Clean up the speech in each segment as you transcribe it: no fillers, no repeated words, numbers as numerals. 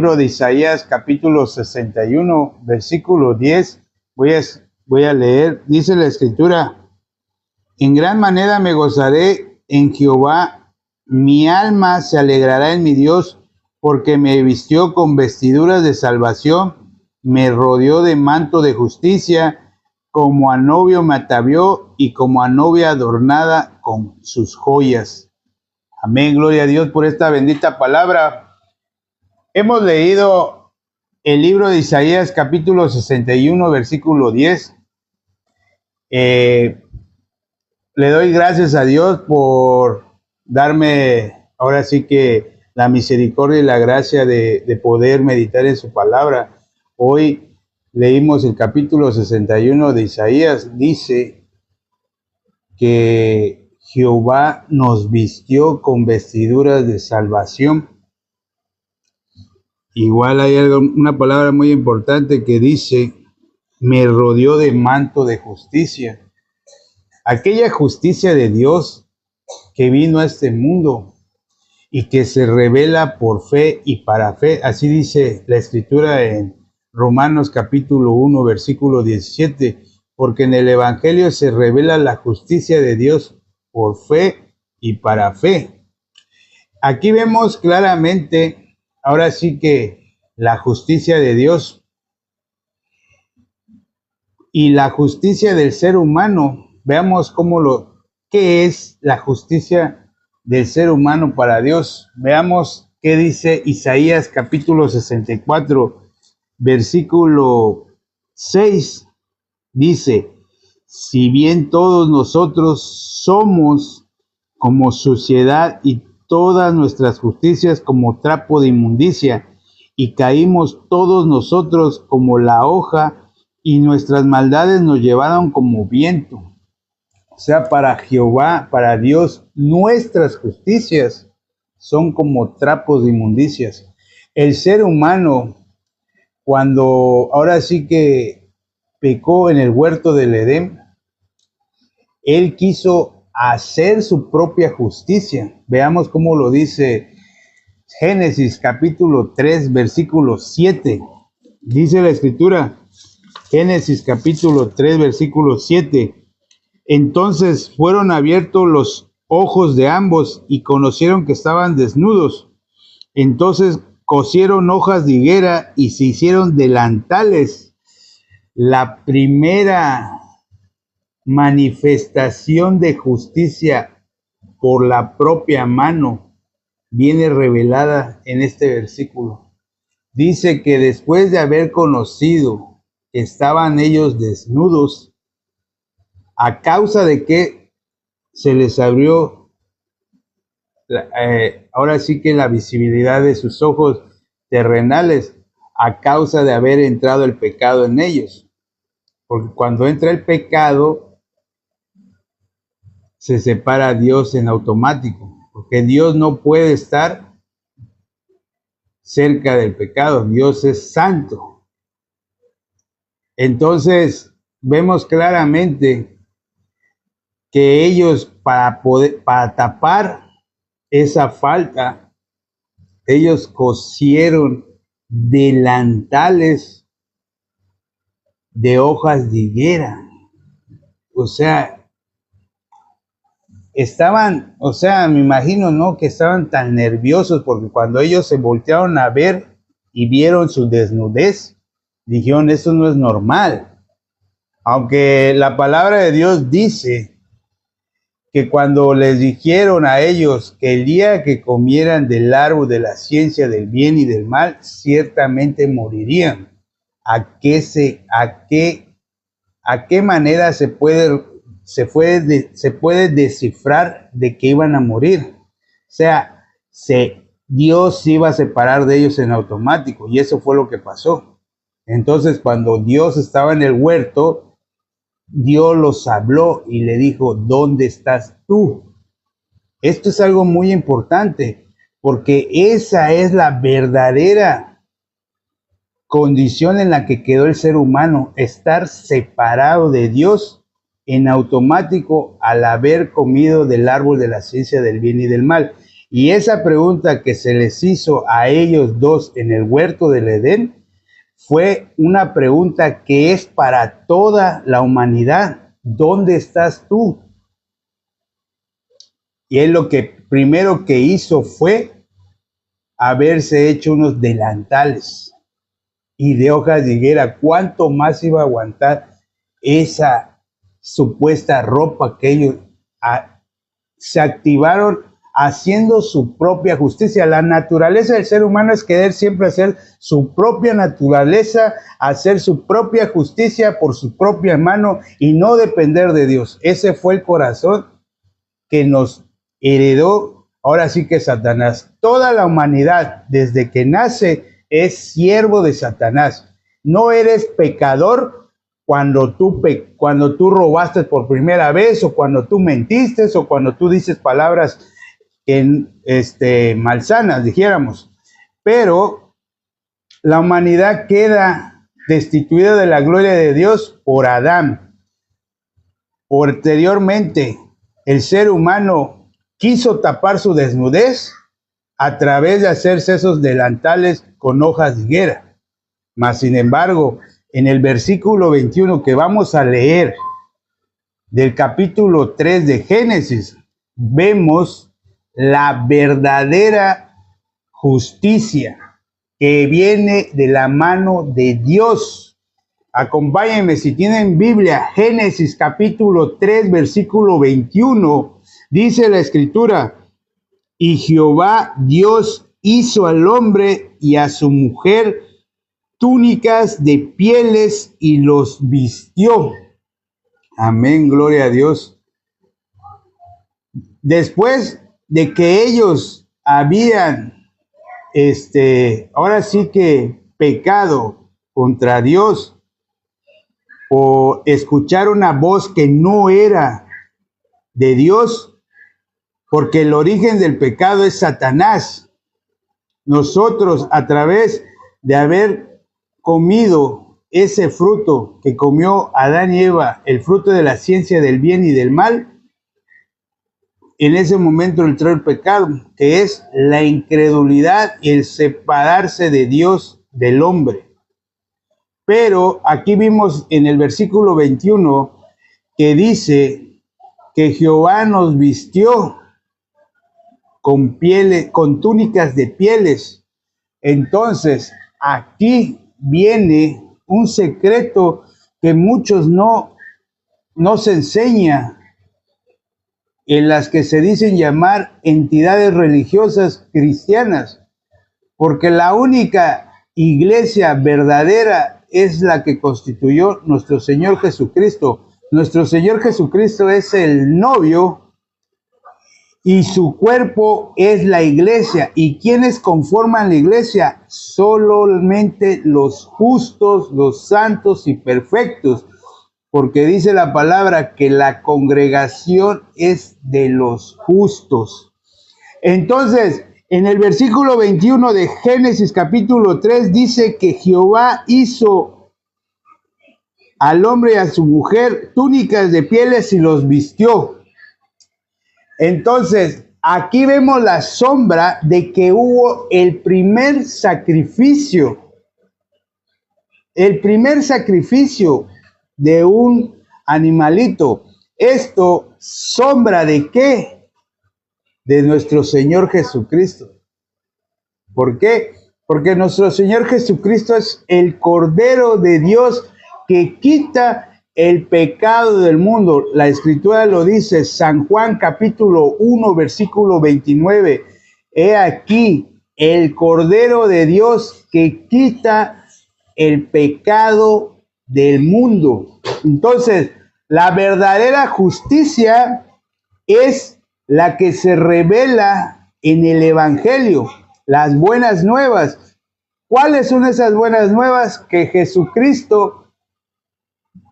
libro de Isaías, capítulo 61, versículo 10. Voy a leer. Dice la Escritura: en gran manera me gozaré en Jehová, mi alma se alegrará en mi Dios, porque me vistió con vestiduras de salvación, me rodeó de manto de justicia, como a novio me atavió y como a novia adornada con sus joyas. Amén, gloria a Dios por esta bendita palabra. Hemos leído el libro de Isaías, capítulo 61, versículo 10. Le doy gracias a Dios por darme, ahora sí que la misericordia y la gracia de poder meditar en su palabra. Hoy leímos el capítulo 61 de Isaías. Dice que Jehová nos vistió con vestiduras de salvación. Igual hay una palabra muy importante que dice: me rodeó de manto de justicia. Aquella justicia de Dios que vino a este mundo y que se revela por fe y para fe. Así dice la Escritura en Romanos capítulo 1, versículo 17. Porque en el Evangelio se revela la justicia de Dios por fe y para fe. Aquí vemos claramente, ahora sí que la justicia de Dios y la justicia del ser humano. Veamos qué es la justicia del ser humano para Dios. Veamos qué dice Isaías capítulo 64, versículo 6. Dice: si bien todos nosotros somos como suciedad y todas nuestras justicias como trapo de inmundicia, y caímos todos nosotros como la hoja, y nuestras maldades nos llevaron como viento. O sea, para Jehová, para Dios, nuestras justicias son como trapos de inmundicias. El ser humano, cuando ahora sí que pecó en el huerto del Edén, él quiso hacer su propia justicia. Veamos cómo lo dice Génesis capítulo 3, versículo 7. Dice la Escritura, Génesis capítulo 3, versículo 7. Entonces fueron abiertos los ojos de ambos y conocieron que estaban desnudos. Entonces cosieron hojas de higuera y se hicieron delantales. La primera manifestación de justicia por la propia mano viene revelada en este versículo. Dice que después de haber conocido que estaban ellos desnudos, a causa de que se les abrió ahora sí que la visibilidad de sus ojos terrenales, a causa de haber entrado el pecado en ellos. Porque cuando entra el pecado, se separa a Dios en automático, porque Dios no puede estar cerca del pecado. Dios es santo. Entonces vemos claramente que ellos, para tapar esa falta, ellos cosieron delantales de hojas de higuera. O sea, me imagino, ¿no?, que estaban tan nerviosos porque cuando ellos se voltearon a ver y vieron su desnudez, dijeron: eso no es normal. Aunque la palabra de Dios dice que cuando les dijeron a ellos que el día que comieran del árbol de la ciencia del bien y del mal, ciertamente morirían. ¿A qué manera se puede descifrar de que iban a morir? O sea, Dios se iba a separar de ellos en automático, y eso fue lo que pasó. Entonces, cuando Dios estaba en el huerto, Dios los habló y le dijo: ¿dónde estás tú? Esto es algo muy importante, porque esa es la verdadera condición en la que quedó el ser humano, estar separado de Dios en automático al haber comido del árbol de la ciencia del bien y del mal. Y esa pregunta que se les hizo a ellos dos en el huerto del Edén fue una pregunta que es para toda la humanidad. ¿Dónde estás tú? Y él lo que primero que hizo fue haberse hecho unos delantales y de hojas de higuera. ¿Cuánto más iba a aguantar esa supuesta ropa que ellos se activaron haciendo su propia justicia? La naturaleza del ser humano es querer siempre hacer su propia naturaleza, hacer su propia justicia por su propia mano y no depender de Dios. Ese fue el corazón que nos heredó, ahora sí que Satanás. Toda la humanidad, desde que nace, es siervo de Satanás. No eres pecador cuando tú robaste por primera vez, o cuando tú mentiste, o cuando tú dices palabras malsanas, dijéramos. Pero la humanidad queda destituida de la gloria de Dios por Adán. Posteriormente, el ser humano quiso tapar su desnudez a través de hacerse esos delantales con hojas de higuera. Mas, sin embargo, en el versículo 21 que vamos a leer del capítulo 3 de Génesis, vemos la verdadera justicia que viene de la mano de Dios. Acompáñenme, si tienen Biblia, Génesis capítulo 3, versículo 21, dice la Escritura: y Jehová Dios hizo al hombre y a su mujer túnicas de pieles y los vistió. Amén, gloria a Dios. Después de que ellos habían, ahora sí que pecado contra Dios, o escuchar una voz que no era de Dios, porque el origen del pecado es Satanás. Nosotros, a través de haber comido ese fruto que comió Adán y Eva, el fruto de la ciencia del bien y del mal, en ese momento entró el pecado, que es la incredulidad y el separarse de Dios del hombre. Pero aquí vimos en el versículo 21 que dice que Jehová nos vistió con pieles, con túnicas de pieles. Entonces, aquí viene un secreto que muchos no se enseña, en las que se dicen llamar entidades religiosas cristianas, porque la única iglesia verdadera es la que constituyó nuestro Señor Jesucristo. Nuestro Señor Jesucristo es el novio y su cuerpo es la iglesia. ¿Y quiénes conforman la iglesia? Solamente los justos, los santos y perfectos. Porque dice la palabra que la congregación es de los justos. Entonces, en el versículo 21 de Génesis capítulo 3 dice que Jehová hizo al hombre y a su mujer túnicas de pieles y los vistió. Entonces, aquí vemos la sombra de que hubo el primer sacrificio. El primer sacrificio de un animalito. Esto, ¿sombra de qué? De nuestro Señor Jesucristo. ¿Por qué? Porque nuestro Señor Jesucristo es el Cordero de Dios que quita el pecado del mundo. La Escritura lo dice, San Juan capítulo 1, versículo 29. He aquí el Cordero de Dios que quita el pecado del mundo. Entonces, la verdadera justicia es la que se revela en el Evangelio, las buenas nuevas. ¿Cuáles son esas buenas nuevas? Que Jesucristo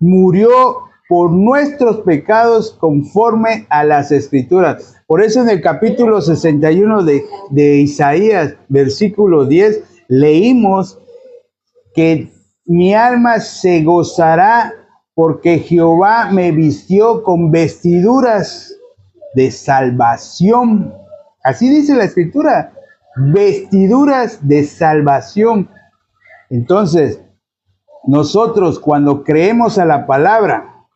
murió por nuestros pecados conforme a las Escrituras. Por eso en el capítulo 61 de Isaías, versículo 10, leímos que mi alma se gozará porque Jehová me vistió con vestiduras de salvación. Así dice la Escritura, vestiduras de salvación. Entonces, nosotros cuando creemos a la palabra,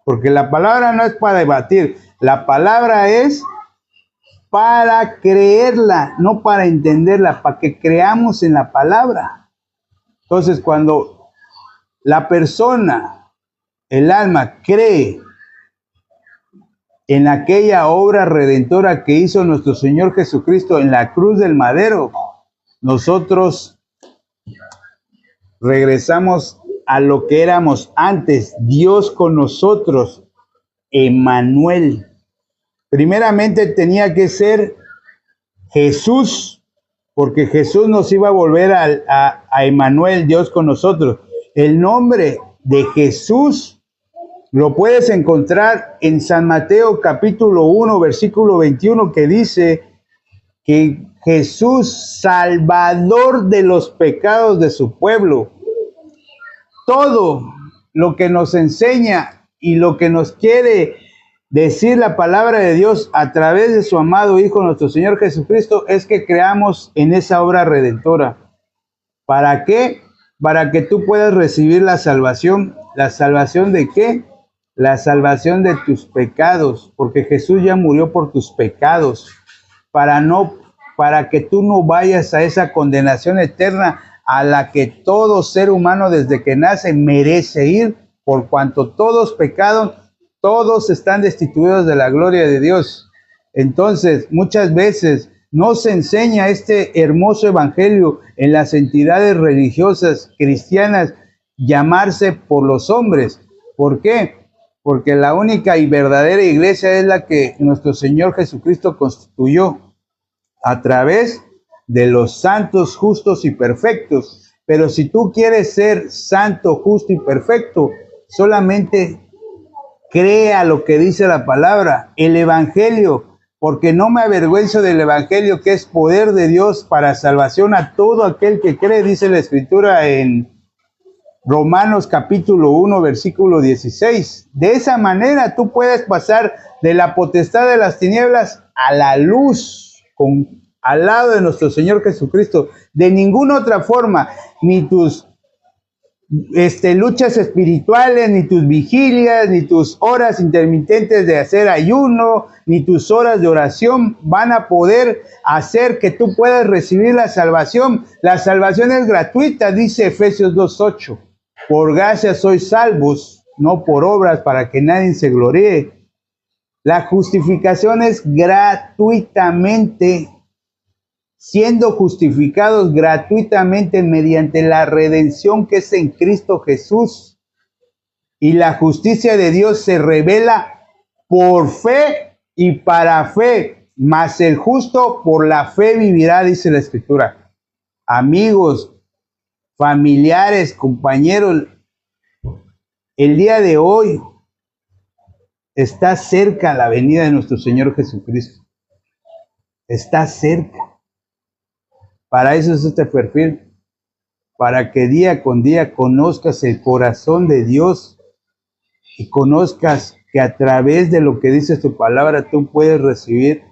porque la palabra no es para debatir, la palabra es para creerla, no para entenderla, para que creamos en la palabra. Entonces, cuando la persona, el alma, cree en aquella obra redentora que hizo nuestro Señor Jesucristo en la cruz del madero, nosotros regresamos a lo que éramos antes, Dios con nosotros, Emmanuel. Primeramente tenía que ser Jesús, porque Jesús nos iba a volver a Emmanuel, Dios con nosotros. El nombre de Jesús lo puedes encontrar en San Mateo capítulo 1, versículo 21, que dice que Jesús, salvador de los pecados de su pueblo. Todo lo que nos enseña y lo que nos quiere decir la palabra de Dios a través de su amado Hijo, nuestro Señor Jesucristo, es que creamos en esa obra redentora. ¿Para qué? Para que tú puedas recibir la salvación. ¿La salvación de qué? La salvación de tus pecados, porque Jesús ya murió por tus pecados, para que tú no vayas a esa condenación eterna a la que todo ser humano desde que nace merece ir, por cuanto todos pecaron, todos están destituidos de la gloria de Dios. Entonces, muchas veces no se enseña este hermoso evangelio en las entidades religiosas cristianas, llamarse por los hombres. ¿Por qué? Porque la única y verdadera iglesia es la que nuestro Señor Jesucristo constituyó a través de los santos, justos y perfectos. Pero si tú quieres ser santo, justo y perfecto, solamente crea lo que dice la palabra, el evangelio, porque no me avergüenzo del evangelio, que es poder de Dios para salvación a todo aquel que cree, dice la Escritura en Romanos capítulo 1, versículo 16. De esa manera tú puedes pasar de la potestad de las tinieblas a la luz, al lado de nuestro Señor Jesucristo. De ninguna otra forma, ni tus luchas espirituales, ni tus vigilias, ni tus horas intermitentes de hacer ayuno, ni tus horas de oración van a poder hacer que tú puedas recibir la salvación. La salvación es gratuita, dice Efesios 2:8. Por gracia sois salvos, no por obras, para que nadie se gloríe. La justificación es gratuitamente, siendo justificados gratuitamente mediante la redención que es en Cristo Jesús. Y la justicia de Dios se revela por fe y para fe, mas el justo por la fe vivirá, dice la Escritura. Amigos, familiares, compañeros, el día de hoy está cerca la venida de nuestro Señor Jesucristo. Está cerca. Para eso es este perfil, para que día con día conozcas el corazón de Dios y conozcas que a través de lo que dice tu palabra tú puedes recibir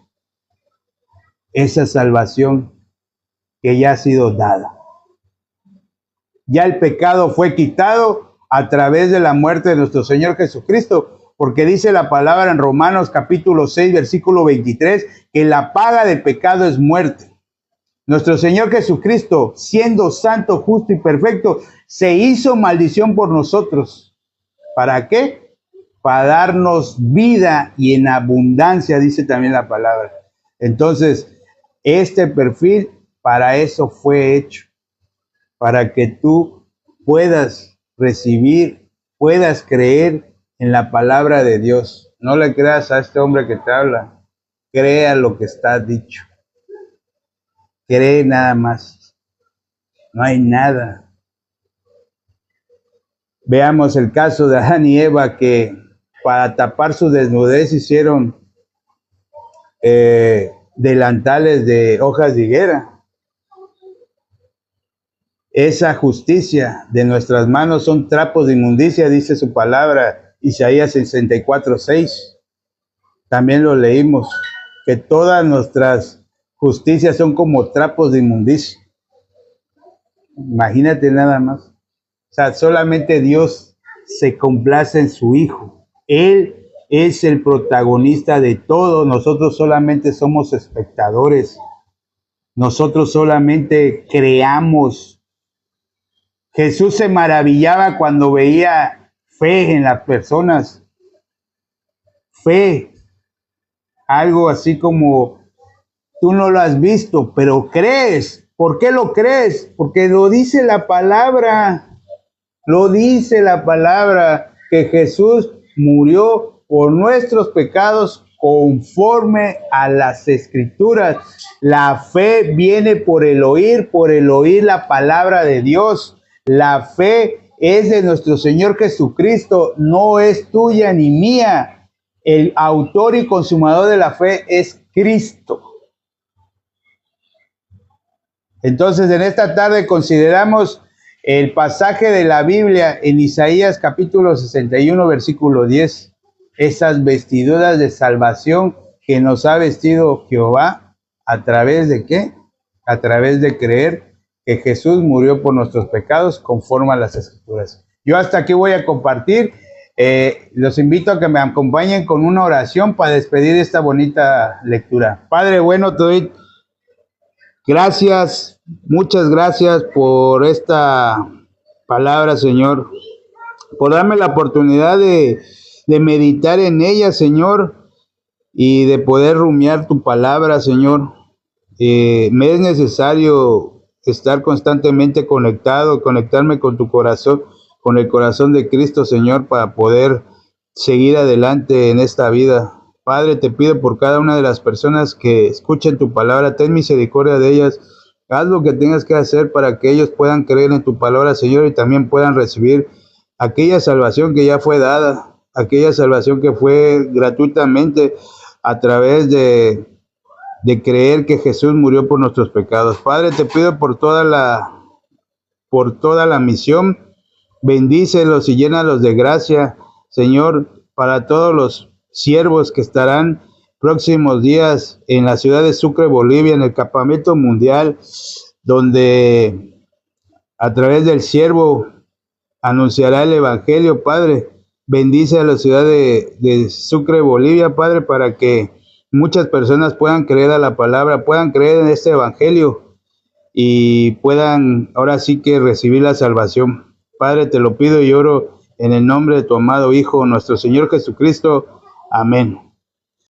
esa salvación que ya ha sido dada. Ya el pecado fue quitado a través de la muerte de nuestro Señor Jesucristo, porque dice la palabra en Romanos capítulo 6, versículo 23, que la paga del pecado es muerte. Nuestro Señor Jesucristo, siendo santo, justo y perfecto, se hizo maldición por nosotros. ¿Para qué? Para darnos vida y en abundancia, dice también la palabra. Entonces, este perfil para eso fue hecho, para que tú puedas recibir, puedas creer en la palabra de Dios. No le creas a este hombre que te habla, crea lo que está dicho. Cree nada más. No hay nada. Veamos el caso de Adán y Eva, que para tapar su desnudez hicieron delantales de hojas de higuera. Esa justicia de nuestras manos son trapos de inmundicia, dice su palabra, Isaías 64:6. También lo leímos. que todas nuestras justicias son como trapos de inmundicia. Imagínate nada más. O sea, solamente Dios se complace en su Hijo. Él es el protagonista de todo. Nosotros solamente somos espectadores. Nosotros solamente creamos. Jesús se maravillaba cuando veía fe en las personas. Fe. Algo así como, tú no lo has visto, pero crees. ¿Por qué lo crees? Porque lo dice la palabra. Lo dice la palabra, que Jesús murió por nuestros pecados conforme a las Escrituras. La fe viene por el oír la palabra de Dios. La fe es de nuestro Señor Jesucristo, no es tuya ni mía. El autor y consumador de la fe es Cristo. Entonces, en esta tarde consideramos el pasaje de la Biblia en Isaías capítulo 61, versículo 10. Esas vestiduras de salvación que nos ha vestido Jehová, ¿a través de qué? A través de creer que Jesús murió por nuestros pecados conforme a las Escrituras. Yo hasta aquí voy a compartir. Los invito a que me acompañen con una oración para despedir esta bonita lectura. Padre bueno, te doy gracias, muchas gracias por esta palabra, Señor, por darme la oportunidad de meditar en ella, Señor, y de poder rumiar tu palabra, Señor. Me es necesario estar constantemente conectarme con tu corazón, con el corazón de Cristo, Señor, para poder seguir adelante en esta vida. Padre, te pido por cada una de las personas que escuchen tu palabra, ten misericordia de ellas. Haz lo que tengas que hacer para que ellos puedan creer en tu palabra, Señor, y también puedan recibir aquella salvación que ya fue dada, aquella salvación que fue gratuitamente a través de creer que Jesús murió por nuestros pecados. Padre, te pido por toda la misión. Bendícelos y llénalos de gracia, Señor, para todos los siervos que estarán próximos días en la ciudad de Sucre, Bolivia, en el campamento mundial, donde a través del siervo anunciará el evangelio. Padre, bendice a la ciudad de Sucre, Bolivia, Padre, para que muchas personas puedan creer a la palabra, puedan creer en este evangelio y puedan ahora sí que recibir la salvación. Padre, te lo pido y oro en el nombre de tu amado Hijo, nuestro Señor Jesucristo. Amén.